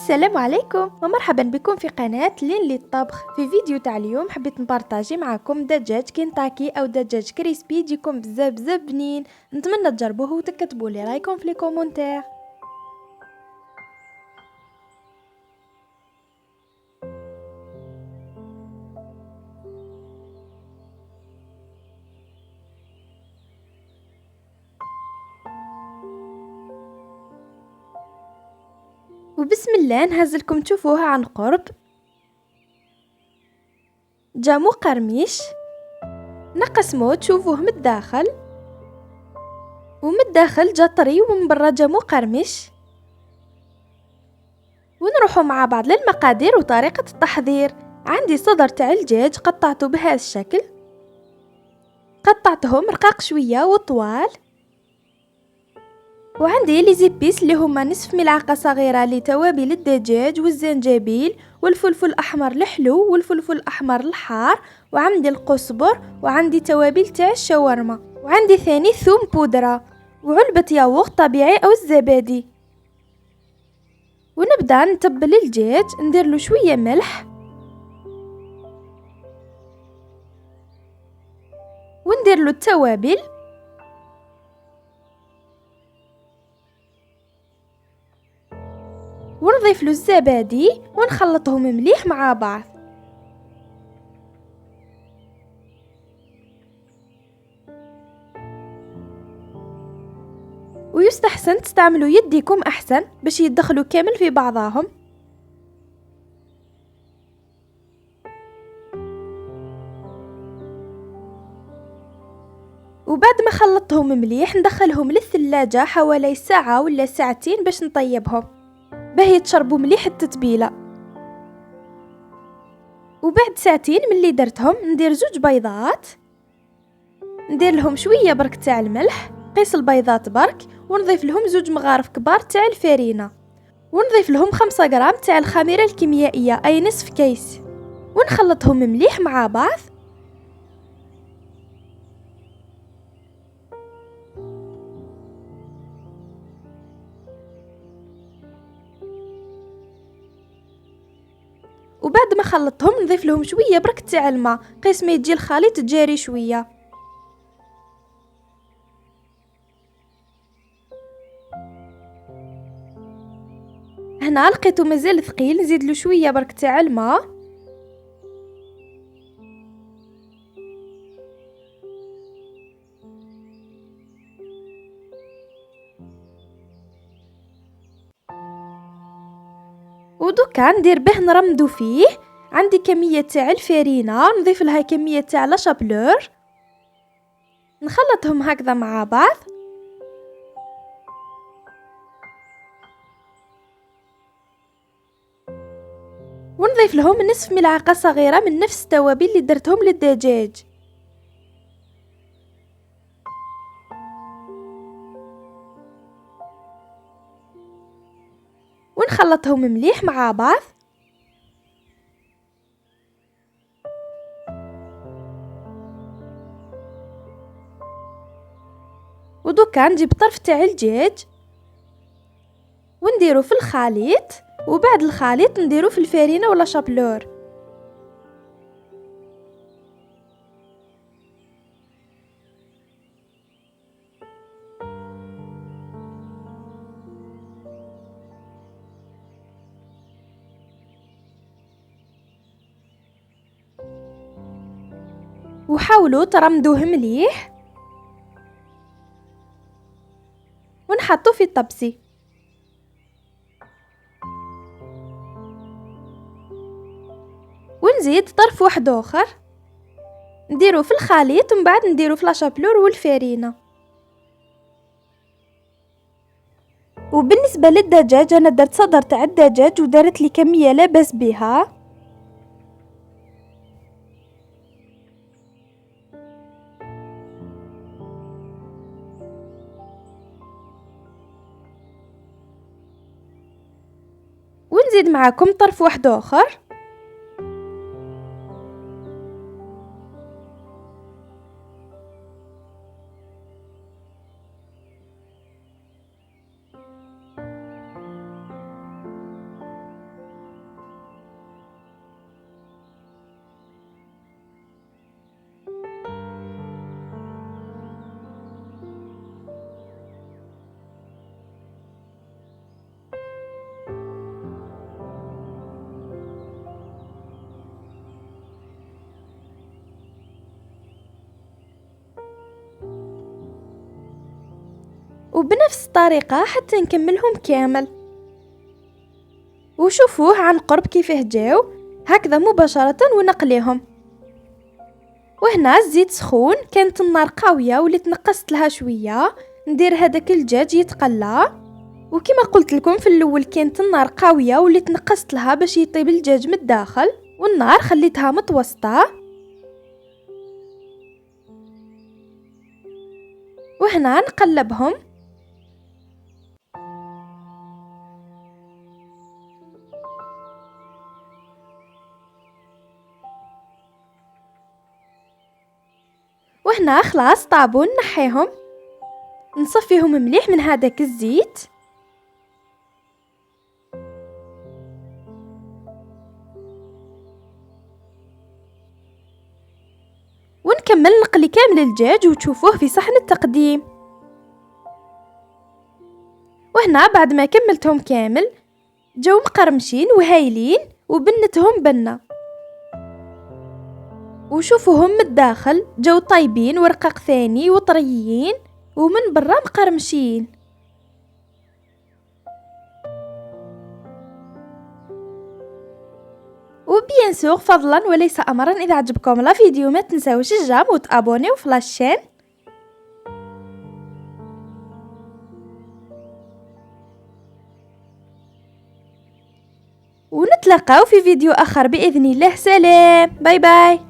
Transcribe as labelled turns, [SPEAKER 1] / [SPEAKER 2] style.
[SPEAKER 1] السلام عليكم ومرحبا بكم في قناة لين للطبخ. في فيديو تاع اليوم حبيت نبارطاجي معكم دجاج كنتاكي او دجاج كريسبي يجيكم بزاف بنين. نتمنى تجربوه وتكتبوا لي رايكم في لي كومونتير. وبسم الله نهزلكم تشوفوها عن قرب. جا مقرمش نقسموه تشوفوه من الداخل، ومن الداخل جا طري ومن برا جا مقرمش. ونروحوا مع بعض للمقادير وطريقة التحضير. عندي صدر تاع الدجاج قطعته بهذا الشكل، قطعتهم رقاق شوية وطوال. وعندي لي زيبيس اللي هما نصف ملعقة صغيرة لتوابل الدجاج والزنجبيل والفلفل الأحمر الحلو والفلفل الأحمر الحار، وعندي القزبر، وعندي توابل تاع الشاورما، وعندي ثاني ثوم بودرة، وعلبة ياغورت طبيعي أو الزبادي. ونبدأ نتبل الدجاج، ندير له شوية ملح وندير له التوابل ونضيف له الزبادي ونخلطهم مليح مع بعض. ويستحسن تستعملوا يديكم احسن باش يدخلوا كامل في بعضهم. وبعد ما خلطتهم مليح ندخلهم للثلاجة حوالي ساعة ولا ساعتين باش نطيبهم باه يتشربوا مليح التتبيلة. وبعد ساعتين من اللي درتهم ندير 2 بيضات، ندير لهم شوية برك تاع الملح، قيس البيضات برك، ونضيف لهم 2 مغارف كبار تاع الفرينة، ونضيف لهم 5 غرام تاع الخميرة الكيميائية أي نصف كيس، ونخلطهم مليح مع بعض. وبعد ما خلطتهم نضيف لهم شويه برك تاع الماء، قيس ما يجي الخليط جاري شويه. هنا لقيته مازال ثقيل، نزيد له شويه برك تاع الماء. ودوكا ندير به نرمدو فيه. عندي كميه تاع الفرينه، نضيف لها كميه تاع لا شابلور، نخلطهم هكذا مع بعض. ونضيف لهم نصف ملعقه صغيره من نفس التوابل اللي درتهم للدجاج. ونخلطهم مليح مع بعض. ودوكا نجيب طرف تاع الدجاج ونديرو في الخليط، وبعد الخليط نديرو في الفرينه ولا شابلور. وحاولوا ترمدوه مليح ونحطو في الطبسي. ونزيد طرف واحد اخر نديرو في الخليط، ومن بعد نديرو في لاشابلور والفرينه. وبالنسبه للدجاج انا درت صدر تاع الدجاج ودارت لي كميه لا باس بها. ونزيد معاكم طرف واحد اخر. وبنفس الطريقة حتى نكملهم كامل. وشوفوه عن قرب كيفاه جاو هكذا مباشرة ونقليهم. وهنا الزيت سخون، كانت النار قوية وليت نقصت لها شوية ندير هذاك الدجاج يتقلى. وكما قلت لكم في الاول كانت النار قوية وليت نقصت لها باش يطيب الدجاج من الداخل، والنار خليتها متوسطة. وهنا نقلبهم. وهنا خلاص طابوا، نحيهم نصفيهم مليح من هذاك الزيت. ونكمل نقلي كامل الدجاج وتشوفوه في صحن التقديم. وهنا بعد ما كملتهم كامل جو مقرمشين وهايلين وبنتهم بنة، وشوفوهم من الداخل جو طيبين ورقاق ثاني وطريين، ومن برا مقرمشين. وبيان سور فضلا وليس امرا، اذا عجبكم لا فيديو ما تنساوش الجام وتابونيو في لاشين. ونتلاقاو في فيديو اخر باذن الله. سلام، باي باي.